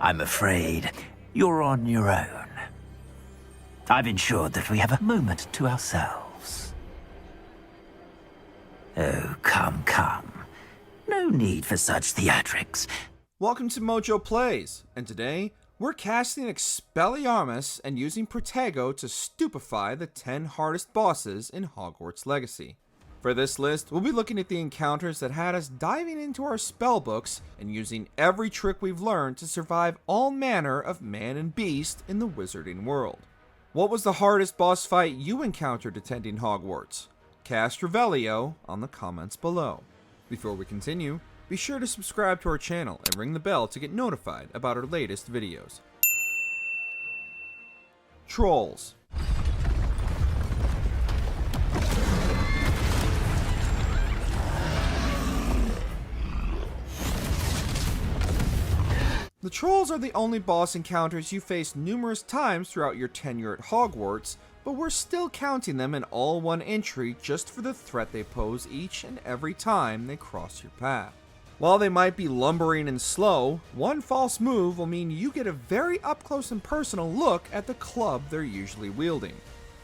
I'm afraid you're on your own. I've ensured that we have a moment to ourselves. Oh, come, come. No need for such theatrics. Welcome to Mojo Plays, and today we're casting Expelliarmus and using Protego to stupefy the 10 hardest bosses in Hogwarts Legacy. For this list, we'll be looking at the encounters that had us diving into our spellbooks and using every trick we've learned to survive all manner of man and beast in the wizarding world. What was the hardest boss fight you encountered attending Hogwarts? Cast Revelio on the comments below. Before we continue, be sure to subscribe to our channel and ring the bell to get notified about our latest videos. Trolls. The Trolls are the only boss encounters you face numerous times throughout your tenure at Hogwarts, but we're still counting them in all one entry just for the threat they pose each and every time they cross your path. While they might be lumbering and slow, one false move will mean you get a very up-close and personal look at the club they're usually wielding.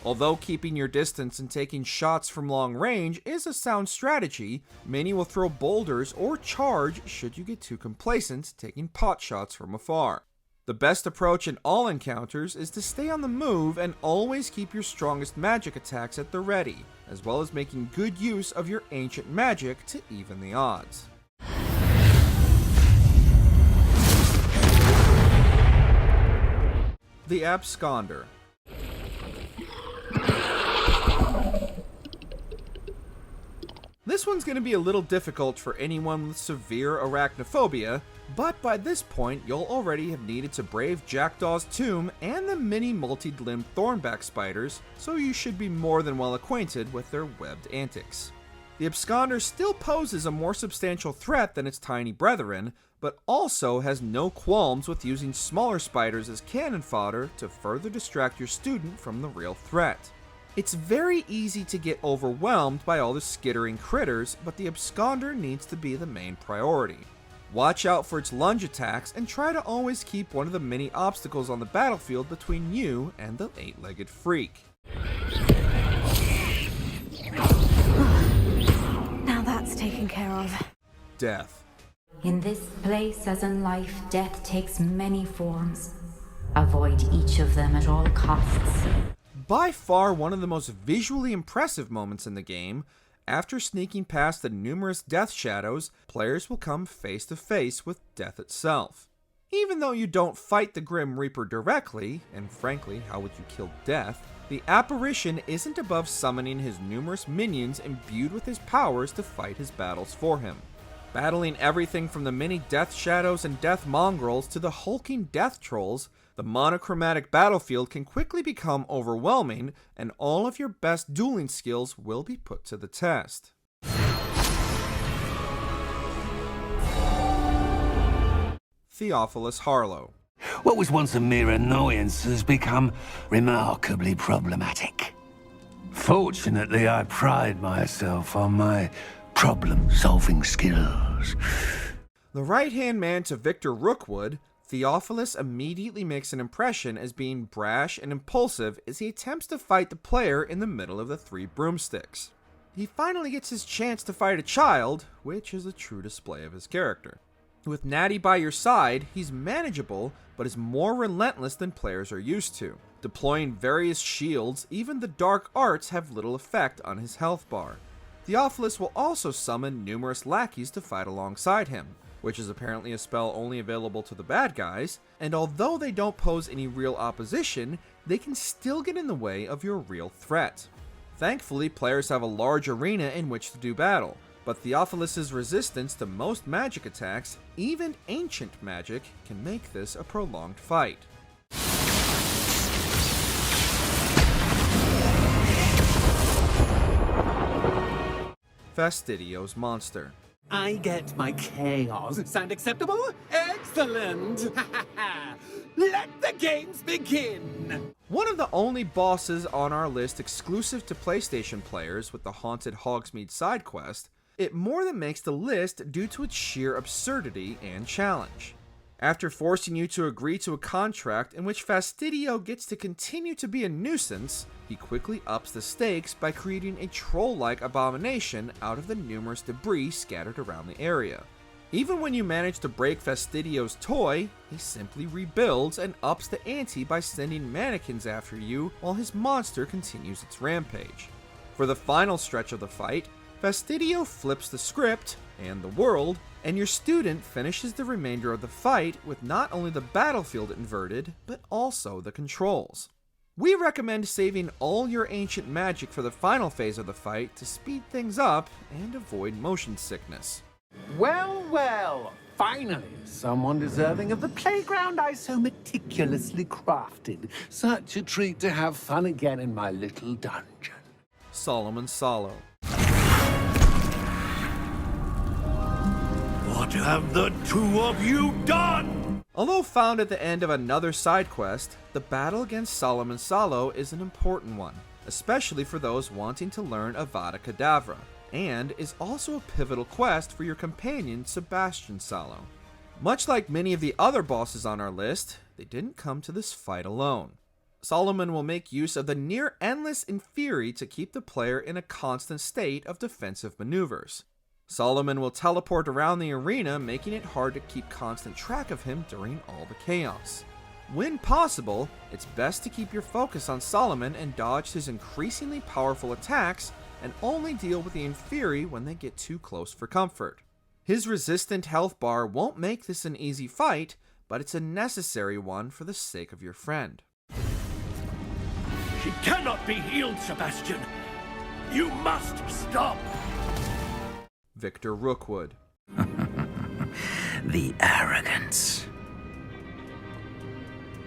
Although keeping your distance and taking shots from long range is a sound strategy, many will throw boulders or charge should you get too complacent taking pot shots from afar. The best approach in all encounters is to stay on the move and always keep your strongest magic attacks at the ready, as well as making good use of your ancient magic to even the odds. The Absconder. This one's going to be a little difficult for anyone with severe arachnophobia, but by this point you'll already have needed to brave Jackdaw's tomb and the many multi-limbed thornback spiders, so you should be more than well acquainted with their webbed antics. The Absconder still poses a more substantial threat than its tiny brethren, but also has no qualms with using smaller spiders as cannon fodder to further distract your student from the real threat. It's very easy to get overwhelmed by all the skittering critters, but the Absconder needs to be the main priority. Watch out for its lunge attacks and try to always keep one of the many obstacles on the battlefield between you and the eight-legged freak. Now that's taken care of. Death. In this place, as in life, death takes many forms. Avoid each of them at all costs. By far one of the most visually impressive moments in the game, after sneaking past the numerous death shadows, players will come face to face with death itself. Even though you don't fight the Grim Reaper directly, and frankly, how would you kill death, the apparition isn't above summoning his numerous minions imbued with his powers to fight his battles for him. Battling everything from the many death shadows and death mongrels to the hulking death trolls, the monochromatic battlefield can quickly become overwhelming, and all of your best dueling skills will be put to the test. Theophilus Harlow. What was once a mere annoyance has become remarkably problematic. Fortunately, I pride myself on my problem-solving skills. The right-hand man to Victor Rookwood, Theophilus immediately makes an impression as being brash and impulsive as he attempts to fight the player in the middle of the three broomsticks. He finally gets his chance to fight a child, which is a true display of his character. With Natty by your side, he's manageable, but is more relentless than players are used to. Deploying various shields, even the dark arts have little effect on his health bar. Theophilus will also summon numerous lackeys to fight alongside him, which is apparently a spell only available to the bad guys, and although they don't pose any real opposition, they can still get in the way of your real threat. Thankfully, players have a large arena in which to do battle, but Theophilus' resistance to most magic attacks, even ancient magic, can make this a prolonged fight. Fastidio's Monster. I get my chaos. Sound acceptable? Excellent! Let the games begin! One of the only bosses on our list exclusive to PlayStation players with the Haunted Hogsmeade side quest, it more than makes the list due to its sheer absurdity and challenge. After forcing you to agree to a contract in which Fastidio gets to continue to be a nuisance, he quickly ups the stakes by creating a troll-like abomination out of the numerous debris scattered around the area. Even when you manage to break Fastidio's toy, he simply rebuilds and ups the ante by sending mannequins after you while his monster continues its rampage. For the final stretch of the fight, Fastidio flips the script and the world, and your student finishes the remainder of the fight with not only the battlefield inverted, but also the controls. We recommend saving all your ancient magic for the final phase of the fight to speed things up and avoid motion sickness. Well, well, finally, someone deserving of the playground I so meticulously crafted. Such a treat to have fun again in my little dungeon. Solomon Salo. What have the two of you done? Although found at the end of another side quest, the battle against Solomon Salo is an important one, especially for those wanting to learn Avada Kedavra, and is also a pivotal quest for your companion Sebastian Salo. Much like many of the other bosses on our list, they didn't come to this fight alone. Solomon will make use of the near-endless Inferi to keep the player in a constant state of defensive maneuvers. Solomon will teleport around the arena, making it hard to keep constant track of him during all the chaos. When possible, it's best to keep your focus on Solomon and dodge his increasingly powerful attacks, and only deal with the Inferi when they get too close for comfort. His resistant health bar won't make this an easy fight, but it's a necessary one for the sake of your friend. She cannot be healed, Sebastian. You must stop. Victor Rookwood. The arrogance.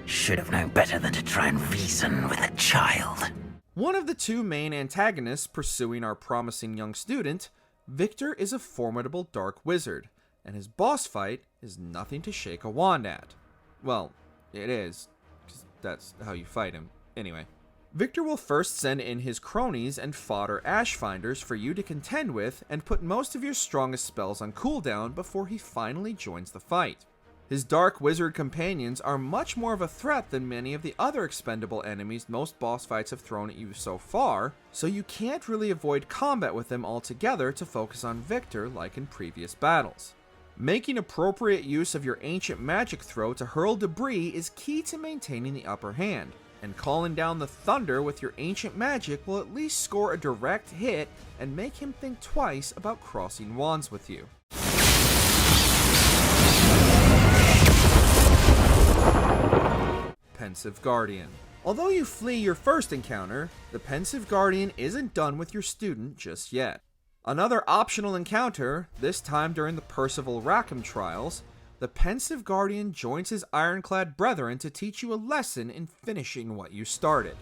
Should have known better than to try and reason with a child. One of the two main antagonists pursuing our promising young student, Victor is a formidable dark wizard, and his boss fight is nothing to shake a wand at. Well, it is, because that's how you fight him. Anyway. Victor will first send in his cronies and fodder Ashfinders for you to contend with and put most of your strongest spells on cooldown before he finally joins the fight. His Dark Wizard companions are much more of a threat than many of the other expendable enemies most boss fights have thrown at you so far, so you can't really avoid combat with them altogether to focus on Victor like in previous battles. Making appropriate use of your ancient magic throw to hurl debris is key to maintaining the upper hand, and calling down the thunder with your ancient magic will at least score a direct hit and make him think twice about crossing wands with you. Pensive Guardian. Although you flee your first encounter, the Pensive Guardian isn't done with your student just yet. Another optional encounter, this time during the Percival Rackham trials, the Pensive Guardian joins his ironclad brethren to teach you a lesson in finishing what you started.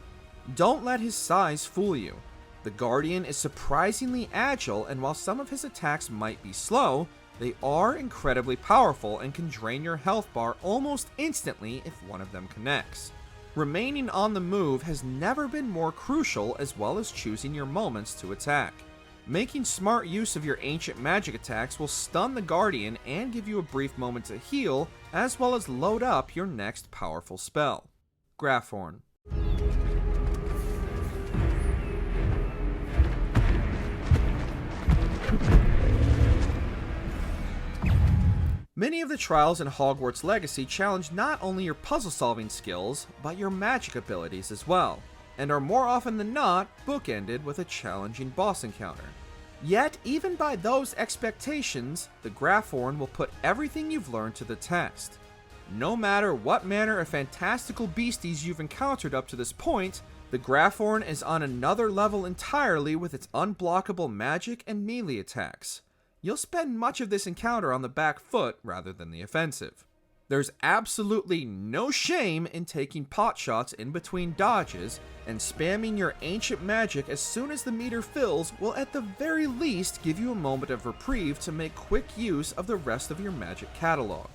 Don't let his size fool you. The Guardian is surprisingly agile, and while some of his attacks might be slow, they are incredibly powerful and can drain your health bar almost instantly if one of them connects. Remaining on the move has never been more crucial, as well as choosing your moments to attack. Making smart use of your ancient magic attacks will stun the Guardian and give you a brief moment to heal, as well as load up your next powerful spell. Grafhorn. Many of the trials in Hogwarts Legacy challenge not only your puzzle-solving skills, but your magic abilities as well, and are more often than not bookended with a challenging boss encounter. Yet, even by those expectations, the Grafhorn will put everything you've learned to the test. No matter what manner of fantastical beasties you've encountered up to this point, the Grafhorn is on another level entirely with its unblockable magic and melee attacks. You'll spend much of this encounter on the back foot rather than the offensive. There's absolutely no shame in taking pot shots in between dodges, and spamming your ancient magic as soon as the meter fills will at the very least give you a moment of reprieve to make quick use of the rest of your magic catalog.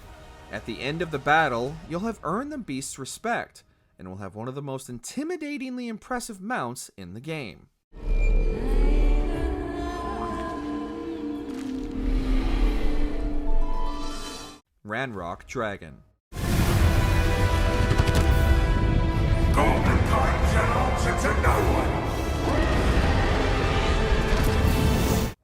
At the end of the battle, you'll have earned the beast's respect, and will have one of the most intimidatingly impressive mounts in the game. Ranrock Dragon.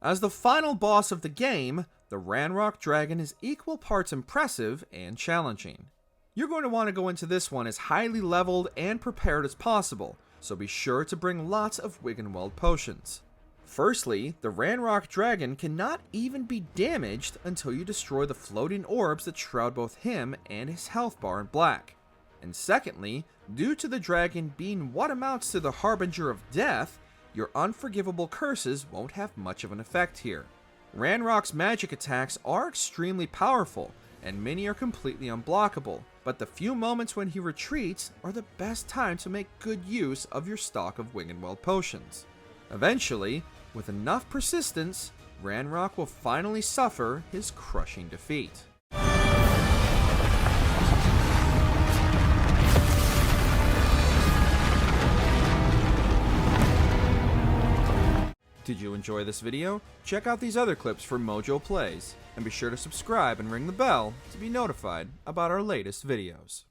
As the final boss of the game, the Ranrock Dragon is equal parts impressive and challenging. You're going to want to go into this one as highly leveled and prepared as possible, so be sure to bring lots of Wiggenweld potions. Firstly, the Ranrock Dragon cannot even be damaged until you destroy the floating orbs that shroud both him and his health bar in black. And secondly, due to the dragon being what amounts to the Harbinger of Death, your unforgivable curses won't have much of an effect here. Ranrock's magic attacks are extremely powerful, and many are completely unblockable, but the few moments when he retreats are the best time to make good use of your stock of Wiggenweld potions. Eventually, with enough persistence, Ranrock will finally suffer his crushing defeat. Did you enjoy this video? Check out these other clips for Mojo Plays, and be sure to subscribe and ring the bell to be notified about our latest videos.